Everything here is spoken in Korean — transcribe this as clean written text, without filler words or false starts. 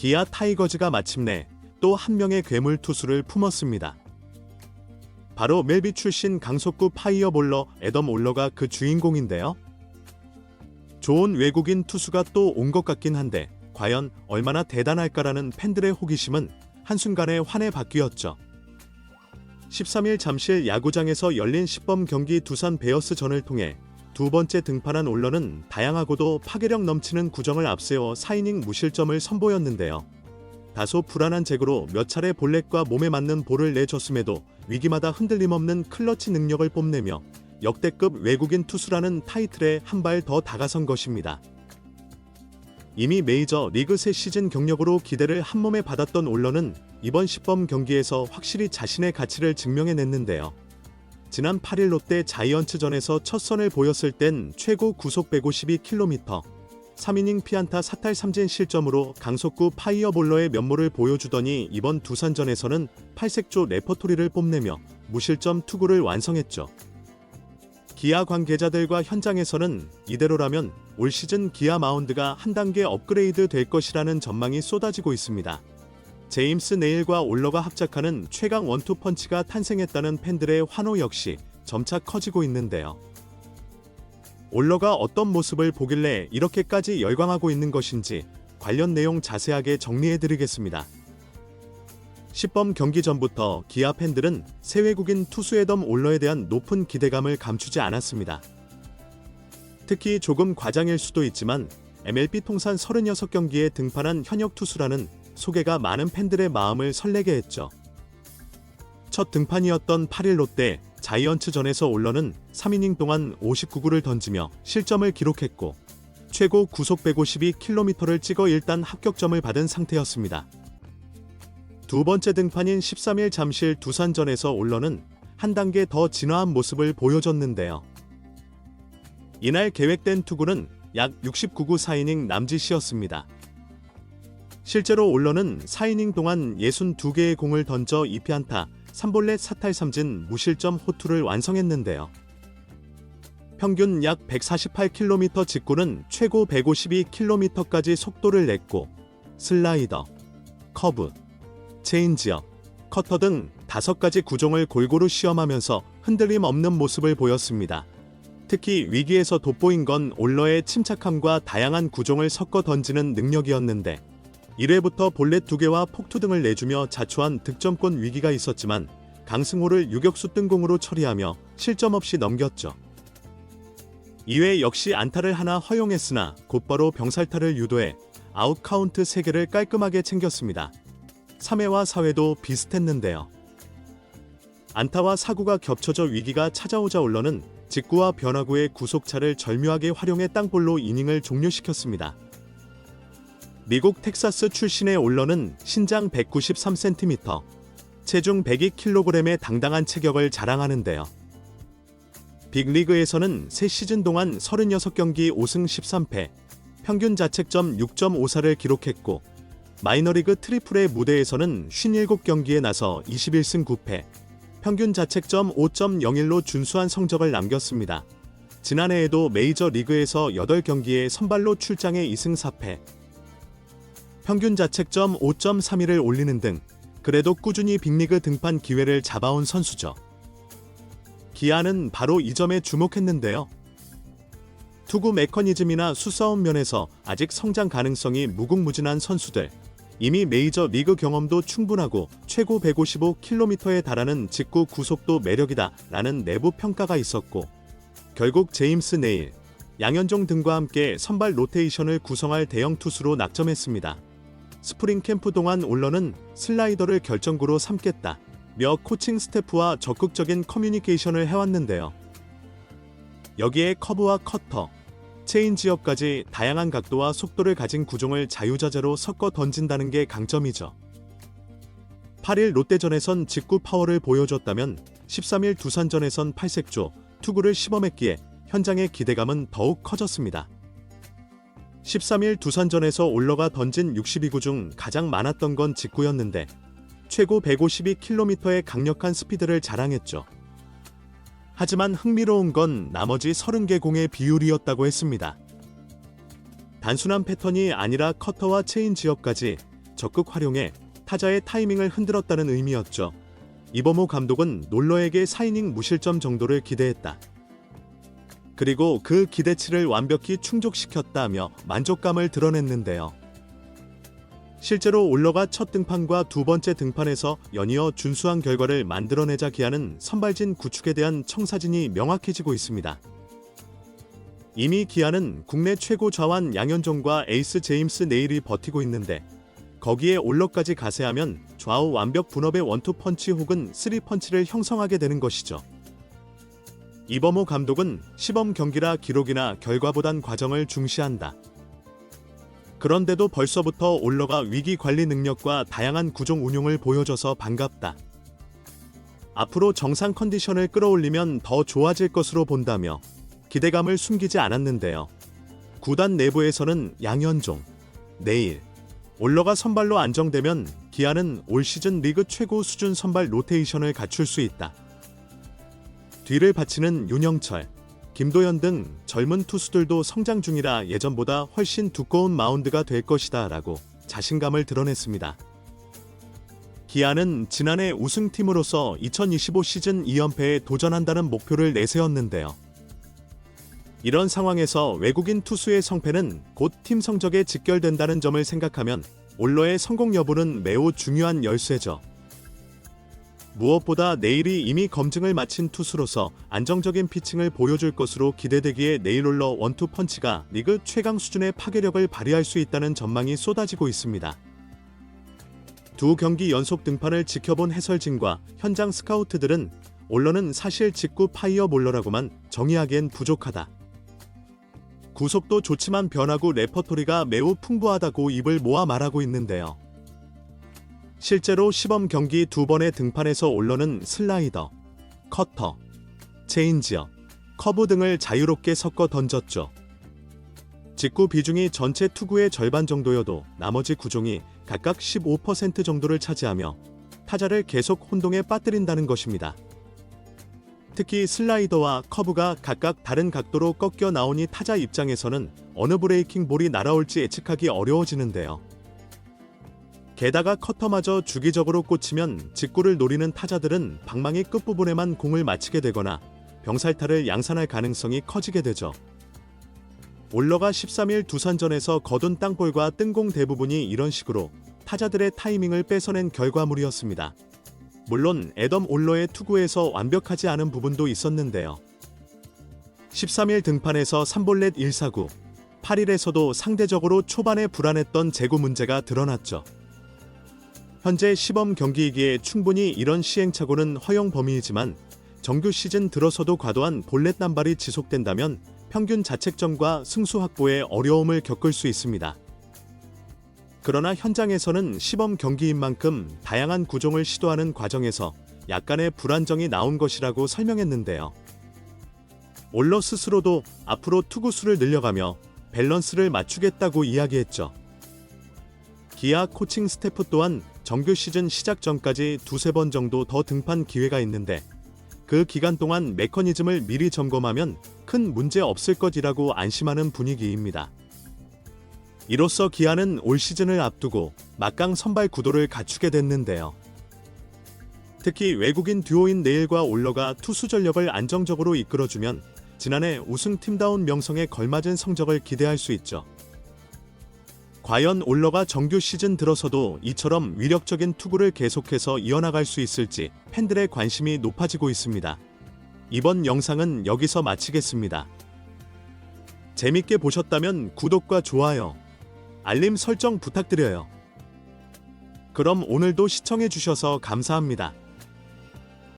기아 타이거즈가 마침내 또 한 명의 괴물 투수를 품었습니다. 바로 멜비 출신 강속구 파이어볼러 애덤 올러가 그 주인공인데요. 좋은 외국인 투수가 또 온 것 같긴 한데 과연 얼마나 대단할까라는 팬들의 호기심은 한순간에 환에 바뀌었죠. 13일 잠실 야구장에서 열린 시범 경기 두산 베어스전을 통해 두 번째 등판한 올러는 다양하고도 파괴력 넘치는 구정을 앞세워 4이닝 무실점을 선보였는데요. 다소 불안한 제구로 몇 차례 볼넷과 몸에 맞는 볼을 내줬음에도 위기마다 흔들림 없는 클러치 능력을 뽐내며 역대급 외국인 투수라는 타이틀에 한 발 더 다가선 것입니다. 이미 메이저 리그 새 시즌 경력으로 기대를 한몸에 받았던 올러는 이번 시범 경기에서 확실히 자신의 가치를 증명해냈는데요. 지난 8일 롯데 자이언츠전에서 첫 선을 보였을 땐 최고 구속 152km, 3이닝 피안타 4탈 3진 실점으로 강속구 파이어볼러의 면모를 보여주더니 이번 두산전에서는 8색조 레퍼토리를 뽐내며 무실점 투구를 완성했죠. 기아 관계자들과 현장에서는 이대로라면 올 시즌 기아 마운드가 한 단계 업그레이드 될 것이라는 전망이 쏟아지고 있습니다. 제임스 네일과 올러가 합작하는 최강 원투펀치가 탄생했다는 팬들의 환호 역시 점차 커지고 있는데요. 올러가 어떤 모습을 보길래 이렇게까지 열광하고 있는 것인지 관련 내용 자세하게 정리해드리겠습니다. 시범 경기 전부터 기아 팬들은 새 외국인 투수 애덤 올러에 대한 높은 기대감을 감추지 않았습니다. 특히 조금 과장일 수도 있지만 MLB 통산 36경기에 등판한 현역 투수라는 소개가 많은 팬들의 마음을 설레게 했죠. 첫 등판이었던 8일 롯데 자이언츠전에서 올러는 3이닝 동안 59구를 던지며 실점을 기록했고 최고 구속 152km를 찍어 일단 합격점을 받은 상태였습니다. 두 번째 등판인 13일 잠실 두산전에서 올러는 한 단계 더 진화한 모습을 보여줬는데요. 이날 계획된 투구는 약 69구 4이닝 남짓이었습니다. 실제로 올러는 4이닝 동안 62개의 공을 던져 2피안타, 3볼넷 4탈 3진 무실점 호투를 완성했는데요. 평균 약 148km 직구는 최고 152km까지 속도를 냈고 슬라이더, 커브, 체인지업, 커터 등 5가지 구종을 골고루 시험하면서 흔들림 없는 모습을 보였습니다. 특히 위기에서 돋보인 건 올러의 침착함과 다양한 구종을 섞어 던지는 능력이었는데 1회부터 볼넷 2개와 폭투 등을 내주며 자초한 득점권 위기가 있었지만 강승호를 유격수 뜬공으로 처리하며 실점 없이 넘겼죠. 2회 역시 안타를 하나 허용했으나 곧바로 병살타를 유도해 아웃 카운트 3개를 깔끔하게 챙겼습니다. 3회와 4회도 비슷했는데요. 안타와 사구가 겹쳐져 위기가 찾아오자 올러는 직구와 변화구의 구속차를 절묘하게 활용해 땅볼로 이닝을 종료시켰습니다. 미국 텍사스 출신의 올러는 신장 193cm, 체중 102kg의 당당한 체격을 자랑하는데요. 빅리그에서는 새 시즌 동안 36경기 5승 13패, 평균 자책점 6.54를 기록했고 마이너리그 트리플의 무대에서는 57경기에 나서 21승 9패, 평균 자책점 5.01로 준수한 성적을 남겼습니다. 지난해에도 메이저 리그에서 8경기에 선발로 출장해 2승 4패, 평균 자책점 5.31을 올리는 등 그래도 꾸준히 빅리그 등판 기회를 잡아온 선수죠. 기아는 바로 이 점에 주목했는데요. 투구 메커니즘이나 수싸움 면에서 아직 성장 가능성이 무궁무진한 선수들, 이미 메이저 리그 경험도 충분하고 최고 155km에 달하는 직구 구속도 매력이다 라는 내부 평가가 있었고 결국 제임스 네일, 양현종 등과 함께 선발 로테이션을 구성할 대형 투수로 낙점했습니다. 스프링 캠프 동안 올러는 슬라이더를 결정구로 삼겠다 며 코칭 스태프와 적극적인 커뮤니케이션을 해왔는데요. 여기에 커브와 커터, 체인지업까지 다양한 각도와 속도를 가진 구종을 자유자재로 섞어 던진다는 게 강점이죠. 8일 롯데전에선 직구 파워를 보여줬다면 13일 두산전에선 8색조 투구를 시범했기에 현장의 기대감은 더욱 커졌습니다. 13일 두산전에서 올러가 던진 62구 중 가장 많았던 건 직구였는데 최고 152km의 강력한 스피드를 자랑했죠. 하지만 흥미로운 건 나머지 30개 공의 비율이었다고 했습니다. 단순한 패턴이 아니라 커터와 체인지업까지 적극 활용해 타자의 타이밍을 흔들었다는 의미였죠. 이범호 감독은 놀러에게 4이닝 무실점 정도를 기대했다. 그리고 그 기대치를 완벽히 충족시켰다며 만족감을 드러냈는데요. 실제로 올러가 첫 등판과 두 번째 등판에서 연이어 준수한 결과를 만들어내자 기아는 선발진 구축에 대한 청사진이 명확해지고 있습니다. 이미 기아는 국내 최고 좌완 양현종과 에이스 제임스 네일이 버티고 있는데 거기에 올러까지 가세하면 좌우 완벽 분업의 원투펀치 혹은 쓰리펀치를 형성하게 되는 것이죠. 이범호 감독은 시범 경기라 기록이나 결과보단 과정을 중시한다. 그런데도 벌써부터 올러가 위기 관리 능력과 다양한 구종 운용을 보여줘서 반갑다. 앞으로 정상 컨디션을 끌어올리면 더 좋아질 것으로 본다며 기대감을 숨기지 않았는데요. 구단 내부에서는 양현종, 네일, 올러가 선발로 안정되면 기아는 올 시즌 리그 최고 수준 선발 로테이션을 갖출 수 있다. 뒤를 바치는 윤영철, 김도현 등 젊은 투수들도 성장 중이라 예전보다 훨씬 두꺼운 마운드가 될 것이다 라고 자신감을 드러냈습니다. 기아는 지난해 우승팀으로서 2025 시즌 2연패에 도전한다는 목표를 내세웠는데요. 이런 상황에서 외국인 투수의 성패는 곧 팀 성적에 직결된다는 점을 생각하면 올러의 성공 여부는 매우 중요한 열쇠죠. 무엇보다 내일이 이미 검증을 마친 투수로서 안정적인 피칭을 보여줄 것으로 기대되기에 내일 올러 원투펀치가 리그 최강 수준의 파괴력을 발휘할 수 있다는 전망이 쏟아지고 있습니다. 두 경기 연속 등판을 지켜본 해설진과 현장 스카우트들은 올러는 사실 직구 파이어볼러라고만 정의하기엔 부족하다. 구속도 좋지만 변화구 레퍼토리가 매우 풍부하다고 입을 모아 말하고 있는데요. 실제로 시범 경기 2번의 등판에서 올러는 슬라이더, 커터, 체인지업, 커브 등을 자유롭게 섞어 던졌죠. 직구 비중이 전체 투구의 절반 정도여도 나머지 구종이 각각 15% 정도를 차지하며 타자를 계속 혼동에 빠뜨린다는 것입니다. 특히 슬라이더와 커브가 각각 다른 각도로 꺾여 나오니 타자 입장에서는 어느 브레이킹 볼이 날아올지 예측하기 어려워지는데요. 게다가 커터마저 주기적으로 꽂히면 직구를 노리는 타자들은 방망이 끝부분에만 공을 맞히게 되거나 병살타를 양산할 가능성이 커지게 되죠. 올러가 13일 두산전에서 거둔 땅볼과 뜬공 대부분이 이런 식으로 타자들의 타이밍을 뺏어낸 결과물이었습니다. 물론 애덤 올러의 투구에서 완벽하지 않은 부분도 있었는데요. 13일 등판에서 3볼넷 1사구, 8일에서도 상대적으로 초반에 불안했던 제구 문제가 드러났죠. 현재 시범 경기이기에 충분히 이런 시행착오는 허용 범위이지만 정규 시즌 들어서도 과도한 볼넷 남발이 지속된다면 평균 자책점과 승수 확보에 어려움을 겪을 수 있습니다. 그러나 현장에서는 시범 경기인 만큼 다양한 구종을 시도하는 과정에서 약간의 불안정이 나온 것이라고 설명했는데요. 올러 스스로도 앞으로 투구수를 늘려가며 밸런스를 맞추겠다고 이야기했죠. 기아 코칭 스태프 또한 정규 시즌 시작 전까지 2-3번 정도 더 등판 기회가 있는데 그 기간 동안 메커니즘을 미리 점검하면 큰 문제 없을 것이라고 안심하는 분위기입니다. 이로써 기아는 올 시즌을 앞두고 막강 선발 구도를 갖추게 됐는데요. 특히 외국인 듀오인 네일과 올러가 투수 전력을 안정적으로 이끌어주면 지난해 우승팀다운 명성에 걸맞은 성적을 기대할 수 있죠. 과연 올러가 정규 시즌 들어서도 이처럼 위력적인 투구를 계속해서 이어나갈 수 있을지 팬들의 관심이 높아지고 있습니다. 이번 영상은 여기서 마치겠습니다. 재밌게 보셨다면 구독과 좋아요, 알림 설정 부탁드려요. 그럼 오늘도 시청해주셔서 감사합니다.